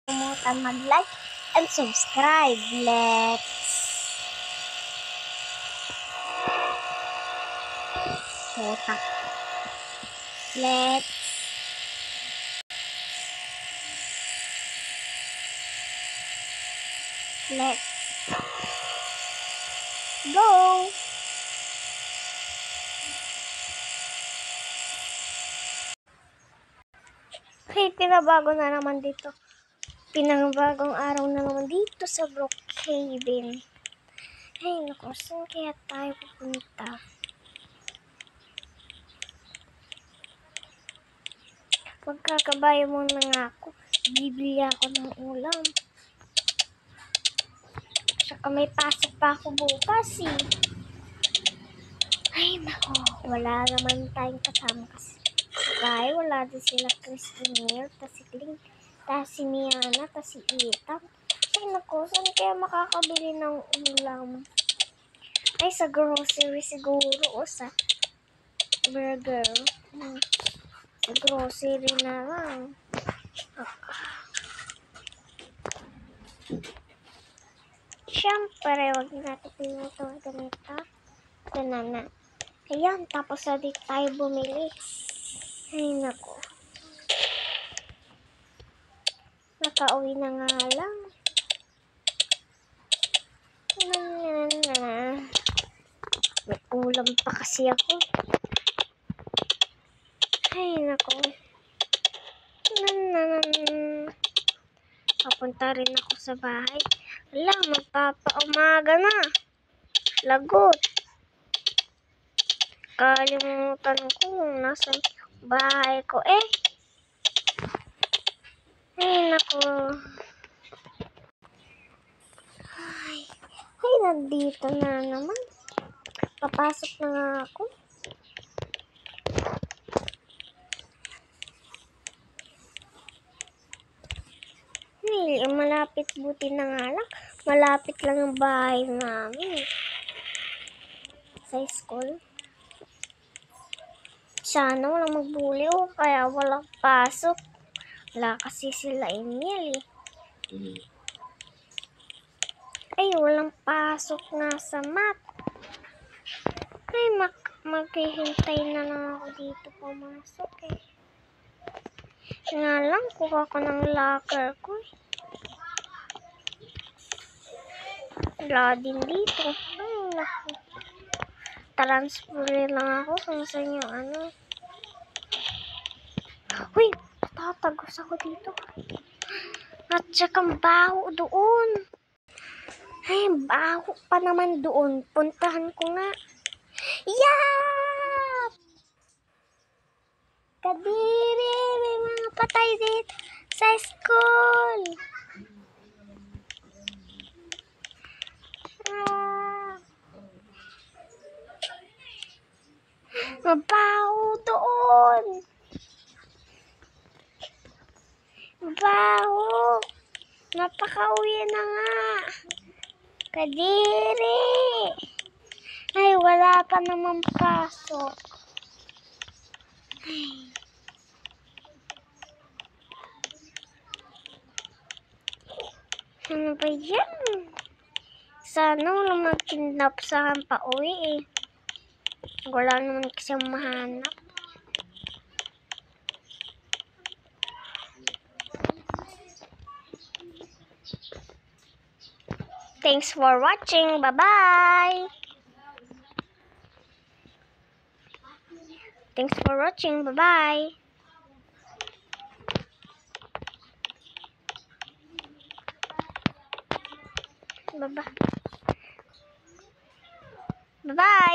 Kalimutan mag-like and subscribe. Let's go. Okay, pinabago na naman dito. Pinabagong araw na naman dito sa Brookhaven. Ay, naku, saan kaya tayo pupunta? Magkakabayo muna nga ako. Bibili ako ng ulam. Saka may pasok pa ako bukas eh. Ay, naku, wala naman tayong kasama kasi. Kaya wala din sila Christine, tas si Kling, tas si Miana, tas si Ethan. Ay, naku, saan kaya makakabili ng ulam? Ay, sa grocery siguro o sa burger. Sa grocery na lang. Siyempre, wag natin pinuto ganito. Ganana. Ayan, tapos na dito tayo bumili. Ay, naku. Nakauwi na nga lang. May ulam pa kasi ako. Ay, naku. Papunta rin ako sa bahay. Wala, magpapaumaga na. Lagot. Kalimutan ko kung nasa bahay ko eh. Ay, naku. Ay, nandito na naman. Papasok na nga ako. Ay, malapit buti na nga lang. Malapit lang ang bahay namin. Sa school. Sana walang magbuli o kaya walang pasok. Wala kasi sila Emil eh. Ay, walang pasok nga sa math. Ay, maghihintay na lang ako dito pumasok eh. Nga lang, kuha ko ng locker ko eh. Wala din dito. Ay, naku. Transfer lang ako kung saan yung ano. Uy, tatagos ako dito. At sakang baho doon. Ay, baho pa naman doon. Puntahan ko nga. Yeah! Kadiri, may mga patay dito sa school. Mabaho doon. Mabaho. Napakauwi na nga. Kadiri. Ay, wala pa naman pasok. Ay. Ano ba yan? Sana walang mag-kidnap sa pauwi eh. Wala naman kasi mahanap. Thanks for watching. Bye-bye. Thanks for watching. Bye-bye. Bye-bye. Bye-bye.